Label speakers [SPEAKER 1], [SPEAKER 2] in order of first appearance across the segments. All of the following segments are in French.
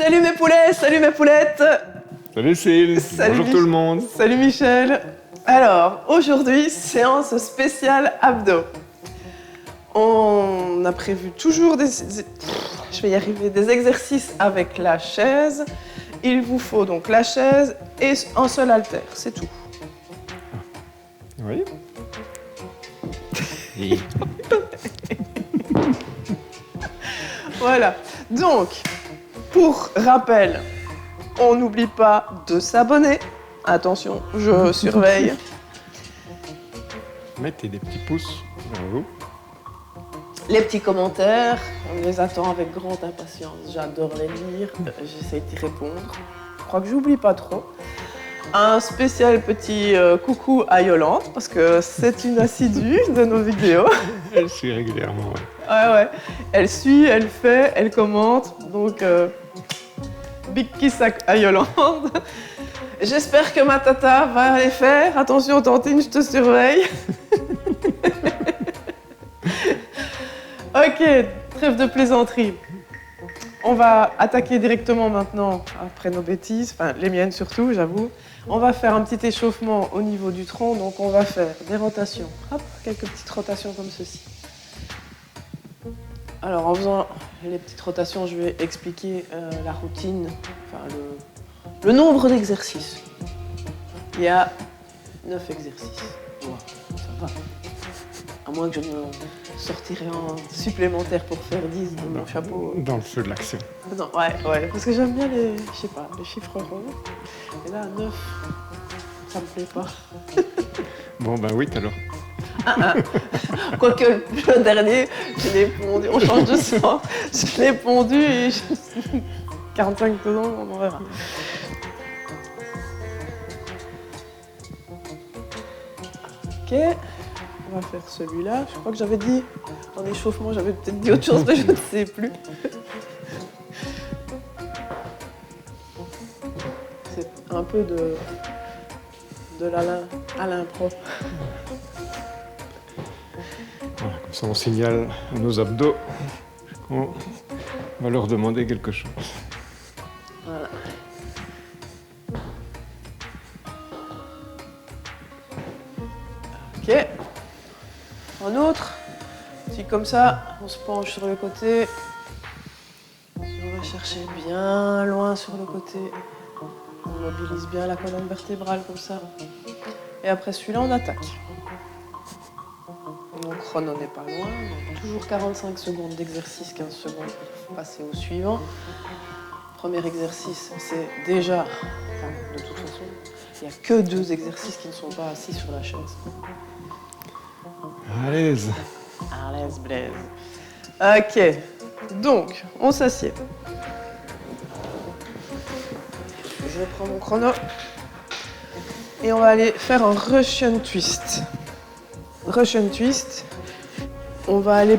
[SPEAKER 1] Salut mes poulets, salut mes poulettes.
[SPEAKER 2] Salut Céline, bonjour tout le monde.
[SPEAKER 1] Salut Michel. Alors, aujourd'hui, séance spéciale abdos. On a prévu toujours je vais y arriver, des exercices avec la chaise. Il vous faut donc la chaise et un seul haltère, c'est tout.
[SPEAKER 2] Oui.
[SPEAKER 1] Voilà. Donc, pour rappel, on n'oublie pas de s'abonner. Attention, je surveille.
[SPEAKER 2] Mettez des petits pouces vers vous.
[SPEAKER 1] Les petits commentaires, on les attend avec grande impatience. J'adore les lire, j'essaie d'y répondre. Je crois que j'oublie pas trop. Un spécial petit coucou à Yolande, parce que c'est une assidue de nos vidéos.
[SPEAKER 2] Elle suit régulièrement, ouais.
[SPEAKER 1] Ouais. Elle suit, elle fait, elle commente. Donc, big kiss à Yolande. J'espère que ma tata va les faire. Attention, Tantine, je te surveille. Ok, trêve de plaisanterie. On va attaquer directement maintenant, après nos bêtises, enfin les miennes surtout, j'avoue. On va faire un petit échauffement au niveau du tronc, donc on va faire des rotations. Hop, quelques petites rotations comme ceci. Alors en faisant les petites rotations, je vais expliquer la routine, enfin le nombre d'exercices. Il y a 9 exercices. Ouais, ça va. À moins que je me sortirai en supplémentaire pour faire 10 de mon chapeau.
[SPEAKER 2] Dans le feu de l'action.
[SPEAKER 1] Non, ouais, parce que j'aime bien les chiffres ronds. Et là, 9, ça me plaît pas.
[SPEAKER 2] Bon, ben 8 alors.
[SPEAKER 1] Quoique le dernier, je l'ai pondu, on change de sang, je l'ai pondu et 45 secondes, on en verra. Ok, on va faire celui-là. Je crois que j'avais dit, en échauffement, j'avais peut-être dit autre chose, mais je ne sais plus. C'est un peu de à l'impro.
[SPEAKER 2] Voilà, comme ça on signale à nos abdos qu'on va leur demander quelque chose.
[SPEAKER 1] Voilà. Ok. Un autre. Si comme ça, on se penche sur le côté. On va chercher bien loin sur le côté. On mobilise bien la colonne vertébrale comme ça. Et après celui-là, on attaque. Mon chrono n'est pas loin. Donc toujours 45 secondes d'exercice, 15 secondes pour passer au suivant. Premier exercice, c'est déjà, enfin, de toute façon, il n'y a que 2 exercices qui ne sont pas assis sur la chaise.
[SPEAKER 2] À l'aise.
[SPEAKER 1] À l'aise, Blaise. Ok, donc, on s'assied. Je prends mon chrono. Et on va aller faire un Russian twist. Russian twist, on va aller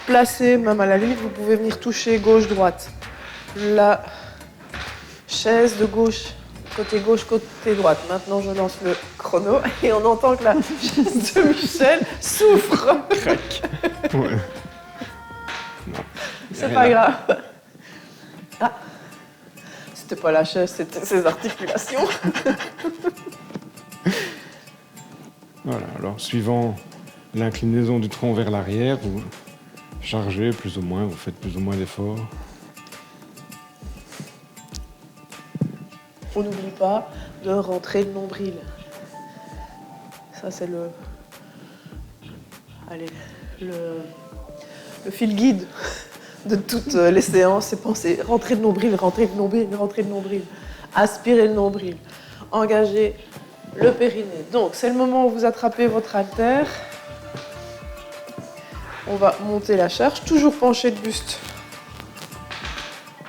[SPEAKER 1] placer, même à la limite, vous pouvez venir toucher gauche-droite. La chaise de gauche, côté droite. Maintenant, je lance le chrono et on entend que la chaise de Michel souffre.
[SPEAKER 2] Crac. Ouais. Non.
[SPEAKER 1] C'est pas grave. Ah, c'était pas la chaise, c'était ses articulations.
[SPEAKER 2] Voilà, alors suivant l'inclinaison du tronc vers l'arrière, vous chargez plus ou moins, vous faites plus ou moins d'efforts.
[SPEAKER 1] On n'oublie pas de rentrer le nombril. Ça, c'est le fil guide de toutes les séances. C'est penser rentrer le nombril, rentrer le nombril, rentrer le nombril. Aspirer le nombril. Engager le périnée. Donc, c'est le moment où vous attrapez votre haltère. On va monter la charge, toujours pencher le buste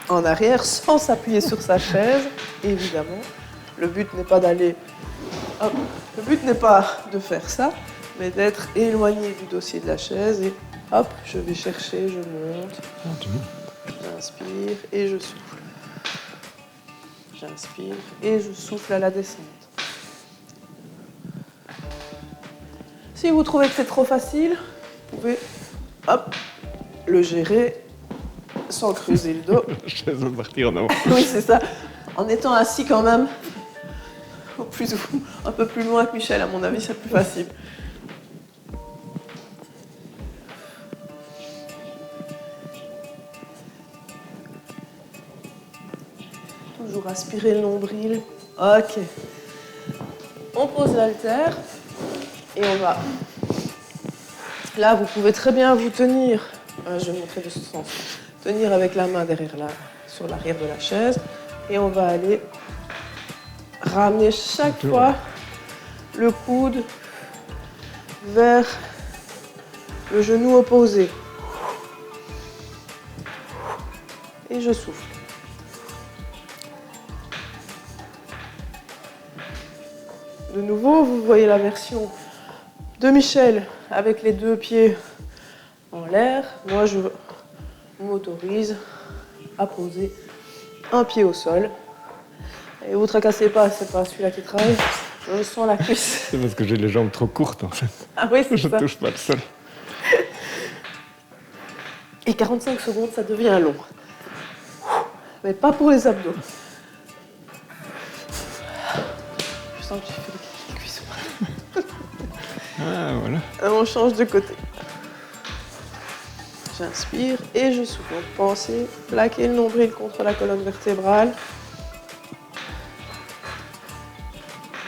[SPEAKER 1] en arrière sans s'appuyer sur sa chaise, évidemment. Le but n'est pas d'aller... Hop. Le but n'est pas de faire ça, mais d'être éloigné du dossier de la chaise et hop, je vais chercher, je monte. J'inspire et je souffle. J'inspire et je souffle à la descente. Si vous trouvez que c'est trop facile, vous pouvez hop, le gérer sans creuser le dos.
[SPEAKER 2] La chaise va partir en avant.
[SPEAKER 1] Oui, c'est ça. En étant assis quand même, un peu plus loin que Michel, à mon avis, c'est plus facile. Toujours aspirer le nombril. Ok. On pose l'haltère et on va. Là, vous pouvez très bien vous tenir. Je vais montrer de ce sens. Tenir avec la main derrière sur l'arrière de la chaise. Et on va aller ramener chaque fois le coude vers le genou opposé. Et je souffle. De nouveau, vous voyez la version de Michel avec les deux pieds en l'air. Moi, je m'autorise à poser un pied au sol. Et vous ne tracassez pas, c'est pas celui-là qui travaille. Je sens la cuisse.
[SPEAKER 2] C'est parce que j'ai les jambes trop courtes en fait.
[SPEAKER 1] Ah oui, c'est
[SPEAKER 2] Je
[SPEAKER 1] ça.
[SPEAKER 2] ne touche pas le sol.
[SPEAKER 1] Et 45 secondes, ça devient long. Mais pas pour les abdos. Je sens que j'ai fait les cuissons.
[SPEAKER 2] Ah voilà.
[SPEAKER 1] On change de côté. J'inspire et je souffle. Donc pensez plaquer le nombril contre la colonne vertébrale.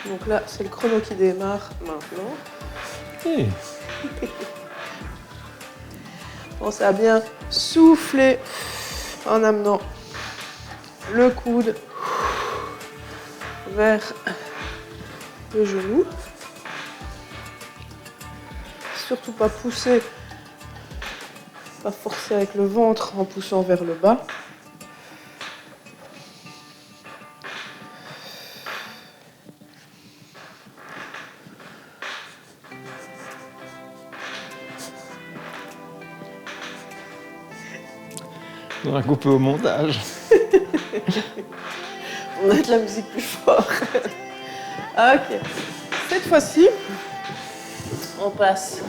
[SPEAKER 1] Donc là, c'est le chrono qui démarre maintenant.
[SPEAKER 2] Hey.
[SPEAKER 1] Pensez à bien souffler en amenant le coude vers le genou. Surtout pas pousser, pas forcer avec le ventre en poussant vers le bas.
[SPEAKER 2] On va couper au montage.
[SPEAKER 1] On a de la musique plus fort. Ok. Cette fois-ci, on passe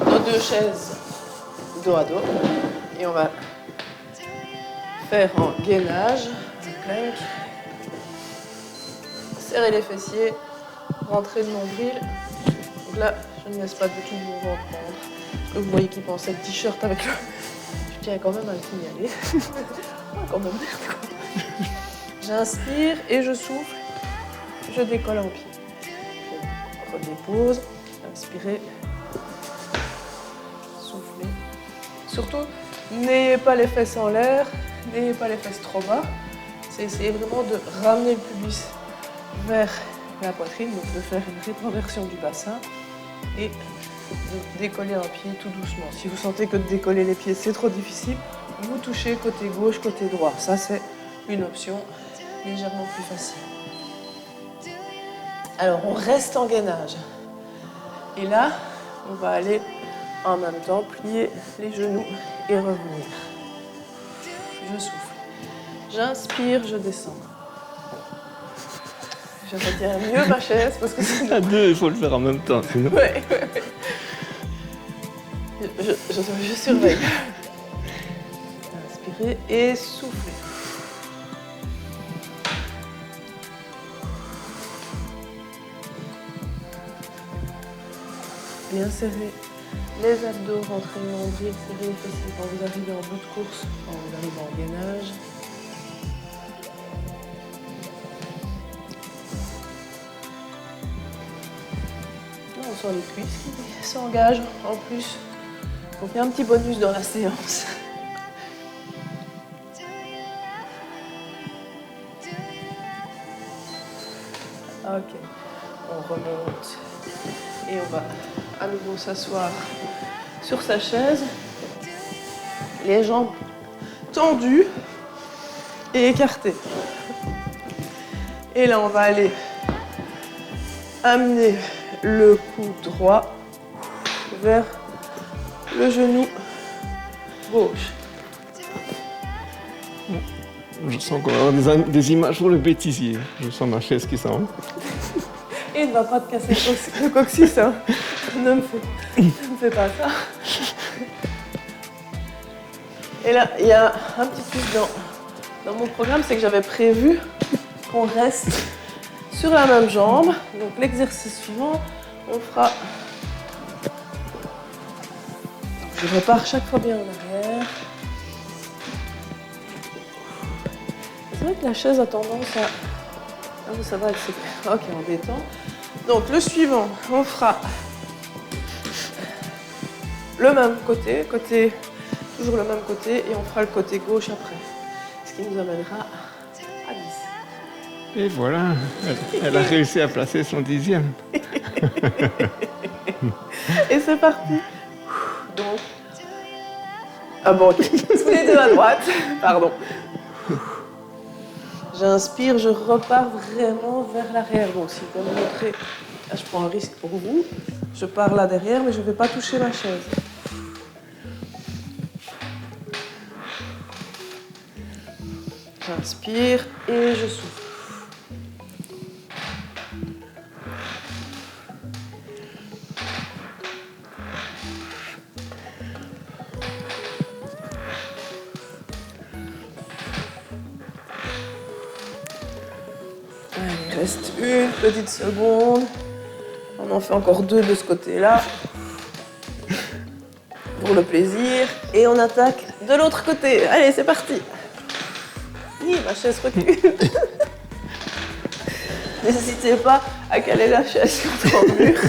[SPEAKER 1] nos deux chaises dos à dos et on va faire en gainage, plank, serrer les fessiers, rentrer le nombril. Donc là, je ne laisse pas du tout mon ventre prendre. Parce que vous voyez qu'il pense être t-shirt avec le... Je tiens quand même à le signaler. Quand même. J'inspire et je souffle. Je décolle en pied. Je redépose. Inspirez. Soufflez. Surtout, n'ayez pas les fesses en l'air. N'ayez pas les fesses trop bas. C'est essayer vraiment de ramener le pubis vers la poitrine. Donc de faire une rétroversion du bassin. Et de décoller un pied tout doucement. Si vous sentez que de décoller les pieds c'est trop difficile, vous touchez côté gauche, côté droit. Ça c'est une option légèrement plus facile. Alors on reste en gainage. Et là, on va aller en même temps plier les genoux et revenir. Je souffle. J'inspire, je descends. Je retire mieux ma chaise parce que sinon...
[SPEAKER 2] À deux, il faut le faire en même temps, sinon.
[SPEAKER 1] Ouais. Je surveille. Inspirez et soufflez. Bien serrer les abdos, rentrer le nombril, serrer les fessiers quand vous arrivez en bout de course, quand vous arrivez en gainage. Là, on sent les cuisses qui s'engagent en plus. Donc il y a un petit bonus dans la séance. Ok, on remonte et on va à nouveau s'asseoir sur sa chaise, les jambes tendues et écartées. Et là on va aller amener le cou droit vers le genou gauche.
[SPEAKER 2] Je sens qu'on va avoir des images pour le bêtisier. Je sens ma chaise qui s'en va.
[SPEAKER 1] Et il ne va pas te casser le coccyx, hein. Ne me fais pas ça. Et là, il y a un petit truc dans mon programme, c'est que j'avais prévu qu'on reste sur la même jambe. Donc l'exercice suivant, on fera... Je repars chaque fois bien en arrière. C'est vrai que la chaise a tendance à... Ah oui, ça va, ok, on détend. Donc le suivant, on fera le même côté, toujours le même côté, et on fera le côté gauche après. Ce qui nous amènera à 10.
[SPEAKER 2] Et voilà, elle a réussi à placer son 10e.
[SPEAKER 1] Et c'est parti. Donc... Ah bon, ok. Tous les deux à droite. Pardon. J'inspire, je repars vraiment vers l'arrière. Donc si vous pouvez me montrer, là je prends un risque pour vous. Je pars là derrière, mais je ne vais pas toucher ma chaise. J'inspire et je souffle. Allez, il reste une petite seconde. On en fait encore 2 de ce côté-là. Pour le plaisir. Et on attaque de l'autre côté. Allez, c'est parti. Oui, ma chaise recule. N'hésitez pas à caler la chaise contre le mur.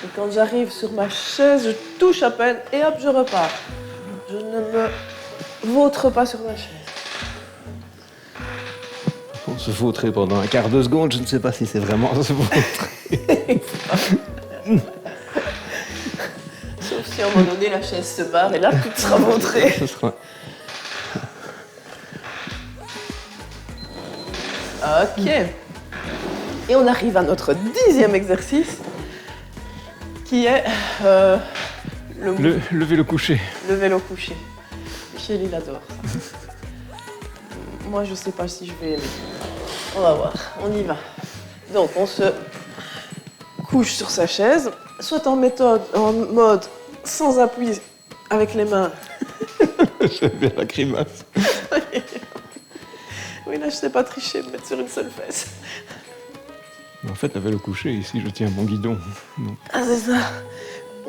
[SPEAKER 1] Et quand j'arrive sur ma chaise, je touche à peine et hop, je repars. Je ne me vautre pas sur ma chaise.
[SPEAKER 2] On se vautrer pendant un quart de seconde, je ne sais pas si c'est vraiment se vautrer.
[SPEAKER 1] Sauf si à un moment donné la chaise se barre et là tout sera vautré.
[SPEAKER 2] Ce sera...
[SPEAKER 1] Ok. Et on arrive à notre 10e exercice qui est
[SPEAKER 2] le vélo couché.
[SPEAKER 1] Le vélo couché. Michel, il adore ça. Moi, je sais pas si je vais aimer. On va voir, on y va. Donc, on se couche sur sa chaise, soit en mode sans appui, avec les mains.
[SPEAKER 2] J'aime bien la grimace.
[SPEAKER 1] Oui, là, je sais pas tricher, me mettre sur une seule fesse.
[SPEAKER 2] En fait, le vélo couché, ici, je tiens mon guidon. Donc...
[SPEAKER 1] Ah, c'est ça.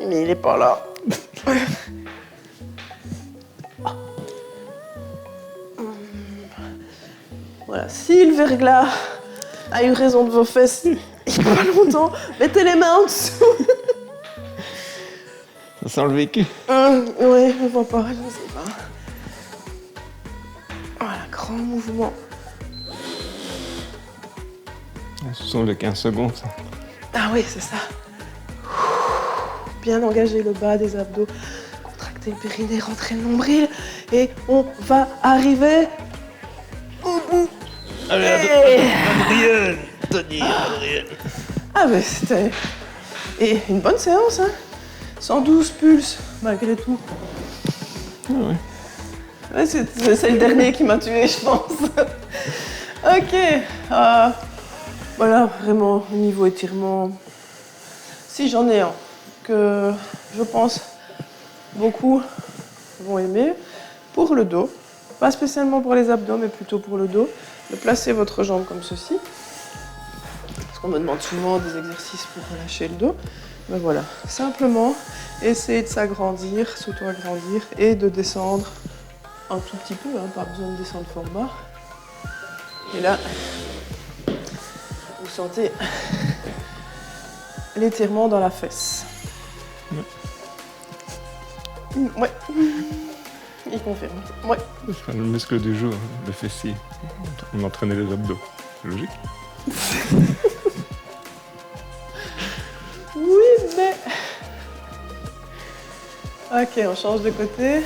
[SPEAKER 1] Mais il est pas là. Voilà, si le verglas a eu raison de vos fesses il n'y a pas longtemps, mettez les mains en dessous.
[SPEAKER 2] Ça sent le vécu.
[SPEAKER 1] Oui, je vois pas, je ne sais pas. Voilà, grand mouvement.
[SPEAKER 2] Ce sont les 15 secondes, ça.
[SPEAKER 1] Ah oui, c'est ça. Bien engager le bas des abdos, contracter le périnée, rentrer le nombril, et on va arriver au bout.
[SPEAKER 2] Allez, Adrien, Adrien.
[SPEAKER 1] Ah mais c'était... Et une bonne séance, hein. 112 pulses, malgré tout.
[SPEAKER 2] Ah ouais.
[SPEAKER 1] Ouais, c'est le dernier qui m'a tué, je pense. Ok. Voilà, vraiment, au niveau étirement, si j'en ai un que je pense beaucoup vont aimer, pour le dos, pas spécialement pour les abdos, mais plutôt pour le dos, de placer votre jambe comme ceci. Parce qu'on me demande souvent des exercices pour relâcher le dos. Ben voilà, simplement essayer de s'agrandir, s'auto-agrandir et de descendre un tout petit peu, hein, pas besoin de descendre fort bas. Et là, vous sentez l'étirement dans la fesse. Ouais. Il confirme. Ouais.
[SPEAKER 2] Ce sera le muscle du jour, le fessier. On entraînait les abdos. C'est logique.
[SPEAKER 1] Oui, mais... Ok, on change de côté.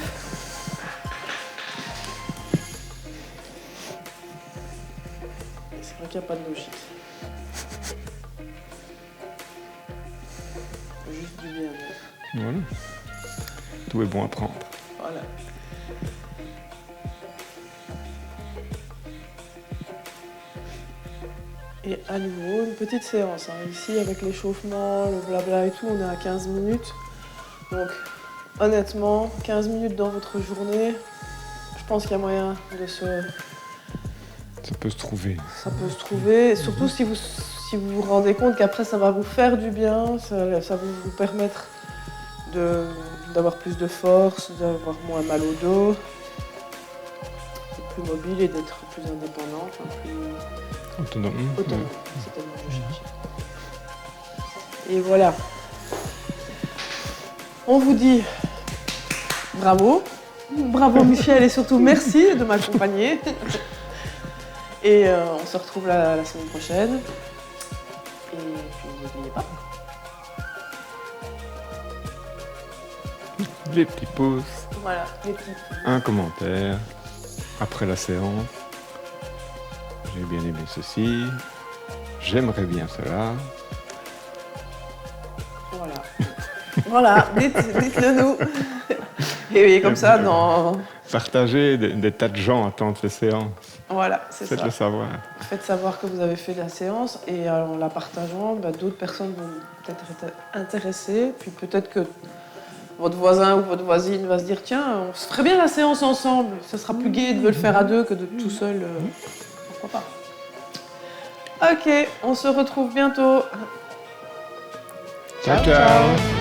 [SPEAKER 1] C'est vrai qu'il n'y a pas de logique. Juste du bien.
[SPEAKER 2] Voilà. tout est bon à prendre.
[SPEAKER 1] Voilà. Et à nouveau, une petite séance. Ici, avec l'échauffement, le blabla et tout, on est à 15 minutes. Donc, honnêtement, 15 minutes dans votre journée, je pense qu'il y a moyen de se...
[SPEAKER 2] Ça peut se trouver.
[SPEAKER 1] Ça peut se trouver, et surtout si vous vous rendez compte qu'après ça va vous faire du bien, ça va vous permettre d'avoir plus de force, d'avoir moins mal au dos, d'être plus mobile et d'être plus indépendant, enfin plus
[SPEAKER 2] Autonome.
[SPEAKER 1] autonome, c'est tellement que je cherchais. Et voilà. On vous dit bravo, bravo Michel et surtout merci de m'accompagner. Et on se retrouve la semaine prochaine. Et puis n'oubliez pas.
[SPEAKER 2] Les petits pouces.
[SPEAKER 1] Voilà, les petits.
[SPEAKER 2] Un commentaire. Après la séance. J'ai bien aimé ceci. J'aimerais bien cela.
[SPEAKER 1] Voilà. Voilà, dites-le nous. Et oui, comme ça, dans...
[SPEAKER 2] Partagez, des tas de gens attendent ces séances.
[SPEAKER 1] Voilà, c'est ça.
[SPEAKER 2] Faites-le savoir.
[SPEAKER 1] Faites savoir que vous avez fait la séance et en la partageant, d'autres personnes vont peut-être être intéressées. Puis peut-être que votre voisin ou votre voisine va se dire tiens, on se ferait bien la séance ensemble. Ça sera plus gai de le faire à deux que de tout seul. Pourquoi pas. Ok, on se retrouve bientôt.
[SPEAKER 2] Ciao, ciao.